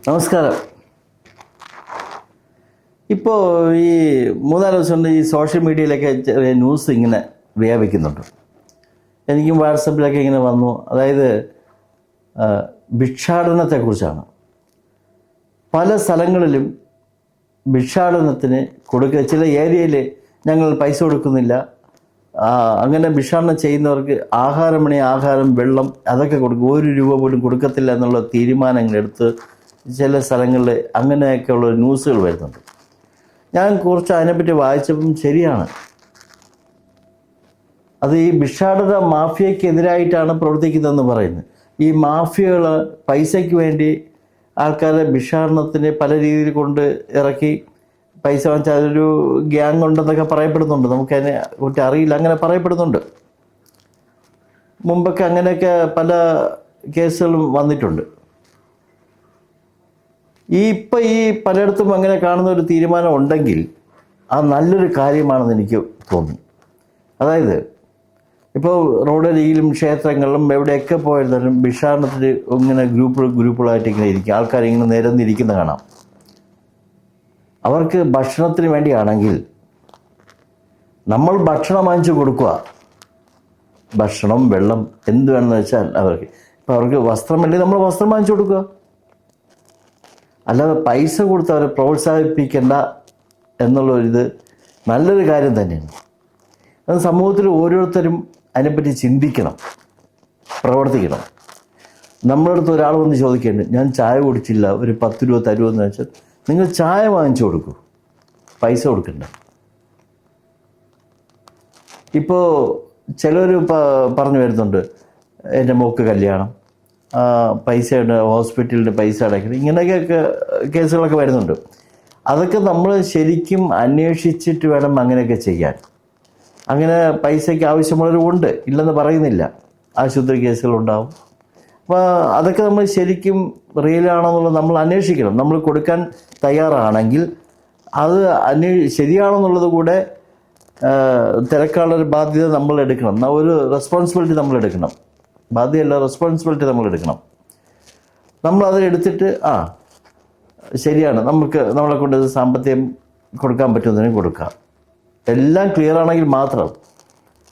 നമസ്കാരം. ഇപ്പോൾ ഈ 3-4 ദിവസം കൊണ്ട് ഈ സോഷ്യൽ മീഡിയയിലൊക്കെ ചെറിയ ന്യൂസ് ഇങ്ങനെ വ്യാപിക്കുന്നുണ്ട്. എനിക്കും വാട്സപ്പിലൊക്കെ ഇങ്ങനെ വന്നു. അതായത് ഭിക്ഷാടനത്തെക്കുറിച്ചാണ്. പല സ്ഥലങ്ങളിലും ഭിക്ഷാടനത്തിന് കൊടുക്കുക. ചില ഏരിയയിൽ ഞങ്ങൾ പൈസ കൊടുക്കുന്നില്ല, അങ്ങനെ ഭിക്ഷാടനം ചെയ്യുന്നവർക്ക് ആഹാരം, വെള്ളം അതൊക്കെ കൊടുക്കും, 1 രൂപ പോലും കൊടുക്കത്തില്ല എന്നുള്ള തീരുമാനങ്ങളെടുത്ത് ചില സ്ഥലങ്ങളിൽ അങ്ങനെയൊക്കെയുള്ള ന്യൂസുകൾ വരുന്നുണ്ട്. ഞാൻ കുറച്ച് അതിനെപ്പറ്റി വായിച്ചപ്പം ശരിയാണ്. അത് ഈ ഭിക്ഷാടന മാഫിയക്കെതിരായിട്ടാണ് പ്രവർത്തിക്കുന്നതെന്ന് പറയുന്നത്. ഈ മാഫിയകൾ പൈസയ്ക്ക് വേണ്ടി ആൾക്കാരെ ഭിക്ഷാടനത്തിന് പല രീതിയിൽ കൊണ്ട് ഇറക്കി പൈസ വാങ്ങിച്ചാൽ അതൊരു ഗ്യാങ് ഉണ്ടെന്നൊക്കെ പറയപ്പെടുന്നുണ്ട്. നമുക്കതിനെ കുറിച്ച് അറിയില്ല, അങ്ങനെ പറയപ്പെടുന്നുണ്ട്. മുമ്പൊക്കെ അങ്ങനെയൊക്കെ പല കേസുകളും വന്നിട്ടുണ്ട്. ഇപ്പം ഈ പലയിടത്തും അങ്ങനെ കാണുന്ന ഒരു തീരുമാനം ഉണ്ടെങ്കിൽ അത് നല്ലൊരു കാര്യമാണെന്ന് എനിക്ക് തോന്നി. അതായത് ഇപ്പോൾ റോഡരികിലും ക്ഷേത്രങ്ങളിലും എവിടെയൊക്കെ പോയിരുന്നാലും ഭിക്ഷാടനത്തിന് ഇങ്ങനെ ഗ്രൂപ്പുകളായിട്ട് ഇങ്ങനെ ഇരിക്കും. ആൾക്കാരിങ്ങനെ നിരന്നിരിക്കുന്ന കാണാം. അവർക്ക് ഭക്ഷണത്തിന് വേണ്ടിയാണെങ്കിൽ നമ്മൾ ഭക്ഷണം വാങ്ങിച്ചു കൊടുക്കുക. ഭക്ഷണം, വെള്ളം, എന്ത് വേണമെന്ന് വെച്ചാൽ അവർക്ക്. ഇപ്പോൾ അവർക്ക് വസ്ത്രമല്ലേ, നമ്മൾ വസ്ത്രം വാങ്ങിച്ചു കൊടുക്കുക. അല്ലാതെ പൈസ കൊടുത്ത് അവരെ പ്രോത്സാഹിപ്പിക്കേണ്ട എന്നുള്ളൊരിത് നല്ലൊരു കാര്യം തന്നെയാണ്. അത് സമൂഹത്തിൽ ഓരോരുത്തരും അതിനെപ്പറ്റി ചിന്തിക്കണം, പ്രവർത്തിക്കണം. നമ്മുടെ അടുത്ത് ഒരാൾ വന്ന് ചോദിക്കേണ്ടത്, ഞാൻ ചായ കുടിച്ചില്ല, ഒരു 10 രൂപ തരുമെന്ന് വെച്ചാൽ നിങ്ങൾ ചായ വാങ്ങിച്ചു കൊടുക്കൂ, പൈസ കൊടുക്കണ്ട. ഇപ്പോൾ ചിലർ പറഞ്ഞു വരുന്നുണ്ട്, എൻ്റെ മോക്ക് കല്യാണം, പൈസയുടെ ഹോസ്പിറ്റലിൻ്റെ പൈസ അടയ്ക്കണം, ഇങ്ങനെയൊക്കെ കേസുകളൊക്കെ വരുന്നുണ്ട്. അതൊക്കെ നമ്മൾ ശരിക്കും അന്വേഷിച്ചിട്ട് വേണം അങ്ങനെയൊക്കെ ചെയ്യാൻ. അങ്ങനെ പൈസയ്ക്ക് ആവശ്യമുള്ളവരുമുണ്ട്, ഇല്ലെന്ന് പറയുന്നില്ല. ആശുപത്രി കേസുകളുണ്ടാവും. അപ്പോൾ അതൊക്കെ നമ്മൾ ശരിക്കും റിയലാണെന്നുള്ളത് നമ്മൾ അന്വേഷിക്കണം. നമ്മൾ കൊടുക്കാൻ തയ്യാറാണെങ്കിൽ അത് ശരിയാണെന്നുള്ളത് കൂടെ തിരക്കാനുള്ളൊരു ബാധ്യത നമ്മൾ എടുക്കണം. ഒരു റെസ്പോൺസിബിലിറ്റി നമ്മൾ എടുക്കണം. ബാധ്യതയല്ല, റെസ്പോൺസിബിലിറ്റി നമ്മൾ എടുക്കണം. നമ്മളതെടുത്തിട്ട് ശരിയാണ്, നമ്മളെ കൊണ്ട് സാമ്പത്തികം കൊടുക്കാൻ പറ്റുന്നതിനും കൊടുക്കാം. എല്ലാം ക്ലിയർ ആണെങ്കിൽ മാത്രം.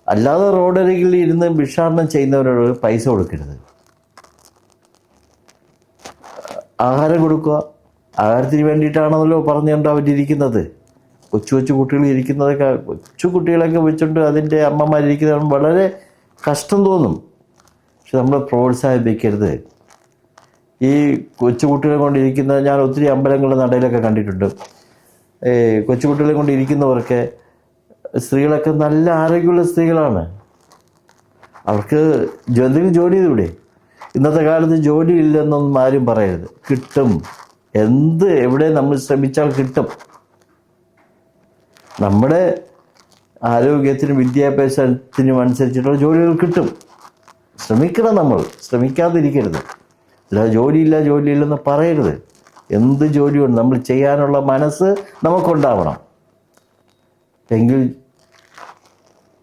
അല്ലാതെ റോഡരികിൽ ഇരുന്ന് ഭിക്ഷാടനം ചെയ്യുന്നവരോട് പൈസ കൊടുക്കരുത്. ആഹാരം കൊടുക്കുക. ആഹാരത്തിന് വേണ്ടിയിട്ടാണല്ലോ പറഞ്ഞുകൊണ്ട് അവരിയ്ക്കുന്നത്. കൊച്ചു കുട്ടികൾ ഇരിക്കുന്നതൊക്കെ, കൊച്ചു കുട്ടികളൊക്കെ വെച്ചുകൊണ്ട് അതിൻ്റെ അമ്മമാരിയ്ക്കുന്നത് വളരെ കഷ്ടം തോന്നും. പക്ഷെ നമ്മൾ പ്രോത്സാഹിപ്പിക്കരുത്. ഈ കൊച്ചുകുട്ടികളെ കൊണ്ടിരിക്കുന്ന, ഞാൻ ഒത്തിരി അമ്പലങ്ങളുടെ നടയിലൊക്കെ കണ്ടിട്ടുണ്ട്. കൊച്ചുകുട്ടികളെ കൊണ്ടിരിക്കുന്നവർക്ക് സ്ത്രീകളൊക്കെ നല്ല ആരോഗ്യമുള്ള സ്ത്രീകളാണ്. അവർക്ക് എന്തെങ്കിലും ജോലി ചെയ്തൂടെ? ഇന്നത്തെ കാലത്ത് ജോലി ഇല്ലെന്നൊന്നും ആരും പറയരുത്. കിട്ടും. എവിടെ നമ്മൾ ശ്രമിച്ചാൽ കിട്ടും. നമ്മുടെ ആരോഗ്യത്തിനും വിദ്യാഭ്യാസത്തിനും അനുസരിച്ചിട്ടുള്ള ജോലികൾ കിട്ടും. ശ്രമിക്കണം. നമ്മൾ ശ്രമിക്കാതിരിക്കരുത്. അല്ലാതെ ജോലിയില്ലെന്ന് പറയരുത്. എന്ത് ജോലിയുണ്ട് നമ്മൾ ചെയ്യാനുള്ള മനസ്സ് നമുക്കുണ്ടാവണം. എങ്കിൽ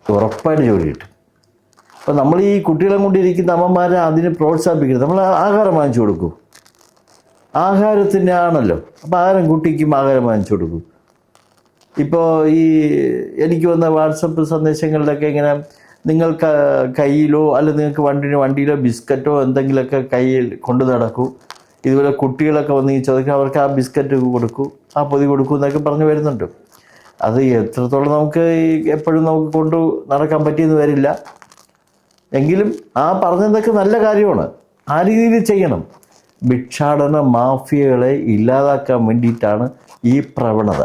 ഉറപ്പായിട്ട് ജോലി കിട്ടും. അപ്പോൾ നമ്മൾ ഈ കുട്ടികളെ കൊണ്ടിരിക്കുന്ന അമ്മമാരെ അതിന് പ്രോത്സാഹിപ്പിക്കരുത്. നമ്മൾ ആഹാരം വാങ്ങിച്ചു കൊടുക്കൂ. ആഹാരത്തിൻ്റെ ആണല്ലോ. അപ്പോൾ കുട്ടിക്കും ആഹാരം വാങ്ങിച്ചു കൊടുക്കൂ. ഇപ്പോൾ ഈ എനിക്ക് വന്ന വാട്സപ്പ് സന്ദേശങ്ങളിലൊക്കെ ഇങ്ങനെ, നിങ്ങൾ കയ്യിലോ അല്ലെങ്കിൽ നിങ്ങൾക്ക് വണ്ടിയിലോ ബിസ്ക്കറ്റോ എന്തെങ്കിലുമൊക്കെ കയ്യിൽ കൊണ്ടു നടക്കൂ. ഇതുപോലെ കുട്ടികളൊക്കെ വന്ന് ഈ ചോദിക്കുക, അവർക്ക് ആ ബിസ്ക്കറ്റ് കൊടുക്കൂ, ആ പൊതി കൊടുക്കൂ എന്നൊക്കെ പറഞ്ഞു വരുന്നുണ്ട്. അത് എത്രത്തോളം നമുക്ക് എപ്പോഴും നമുക്ക് കൊണ്ടു നടക്കാൻ പറ്റിയെന്ന് വരില്ല. എങ്കിലും പറഞ്ഞതൊക്കെ നല്ല കാര്യമാണ്. ആ രീതിയിൽ ചെയ്യണം. ഭിക്ഷാടന മാഫിയകളെ ഇല്ലാതാക്കാൻ വേണ്ടിയിട്ടാണ് ഈ പ്രവണത.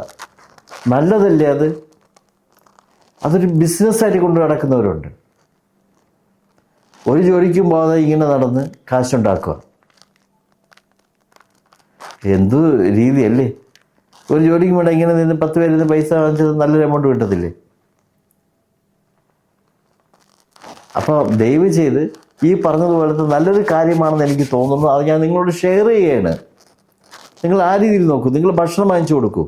നല്ലതല്ലേ അത്? അതൊരു ബിസിനസ്സായിട്ട് കൊണ്ട് നടക്കുന്നവരുണ്ട്. ഒരു ജോലിക്കും പോകാതെ ഇങ്ങനെ നടന്ന് കാശുണ്ടാക്കുക. എന്തു രീതിയല്ലേ? ഒരു ജോലിക്കും വേണ്ട ഇങ്ങനെ നിന്ന് 10 പേരിൽ നിന്ന് പൈസ വാങ്ങിച്ചത് നല്ലൊരു എമൗണ്ട് കിട്ടത്തില്ലേ? അപ്പോൾ ദയവ് ചെയ്ത് ഈ പറഞ്ഞതുപോലത്തെ നല്ലൊരു കാര്യമാണെന്ന് എനിക്ക് തോന്നുന്നു. അത് ഞാൻ നിങ്ങളോട് ഷെയർ ചെയ്യുകയാണ്. നിങ്ങൾ ആ രീതിയിൽ നോക്കൂ. നിങ്ങൾ ഭക്ഷണം വാങ്ങിച്ചു കൊടുക്കൂ,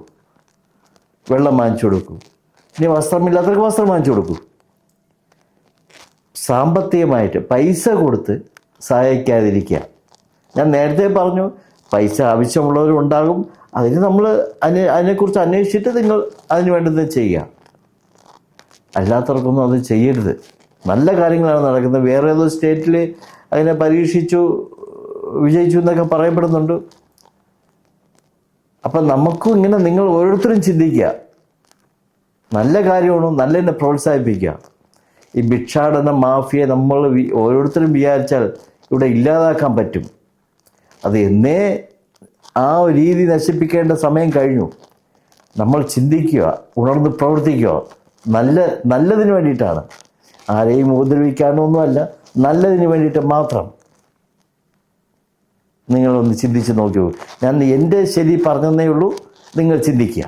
വെള്ളം വാങ്ങിച്ചു കൊടുക്കൂ. ഇനി വസ്ത്രമില്ലാത്തവർക്ക് വസ്ത്രം വാങ്ങിച്ചു കൊടുക്കൂ. സാമ്പത്തികമായിട്ട് പൈസ കൊടുത്ത് സഹായിക്കാതിരിക്കുക. ഞാൻ നേരത്തെ പറഞ്ഞു, പൈസ ആവശ്യമുള്ളവരും ഉണ്ടാകും. അതിനെക്കുറിച്ച് അന്വേഷിച്ചിട്ട് നിങ്ങൾ അതിന് വേണ്ടത് ചെയ്യുക. അല്ലാത്തവർക്കൊന്നും അത് ചെയ്യരുത്. നല്ല കാര്യങ്ങളാണ് നടക്കുന്നത്. വേറെ ഏതോ സ്റ്റേറ്റിൽ അതിനെ പരീക്ഷിച്ചു, വിജയിച്ചു എന്നൊക്കെ പറയപ്പെടുന്നുണ്ട്. അപ്പം നമുക്കും ഇങ്ങനെ നിങ്ങൾ ഓരോരുത്തരും ചിന്തിക്കുക, നല്ല കാര്യമാണ്, നല്ലതിനെ പ്രോത്സാഹിപ്പിക്കുക. ഈ ഭിക്ഷാടന മാഫിയ നമ്മൾ ഓരോരുത്തരും വിചാരിച്ചാൽ ഇവിടെ ഇല്ലാതാക്കാൻ പറ്റും. അത് എന്നേ ആ ഒരു രീതി നശിപ്പിക്കേണ്ട സമയം കഴിഞ്ഞു. നമ്മൾ ചിന്തിക്കുക, ഉണർന്ന് പ്രവർത്തിക്കുക. നല്ലതിന് വേണ്ടിയിട്ടാണ്, ആരെയും ഉപദ്രവിക്കാനൊന്നുമല്ല, നല്ലതിന് വേണ്ടിയിട്ട് മാത്രം. നിങ്ങളൊന്ന് ചിന്തിച്ച് നോക്കൂ. ഞാൻ എൻ്റെ ശരി പറഞ്ഞതേ ഉള്ളൂ, നിങ്ങൾ ചിന്തിക്കുക.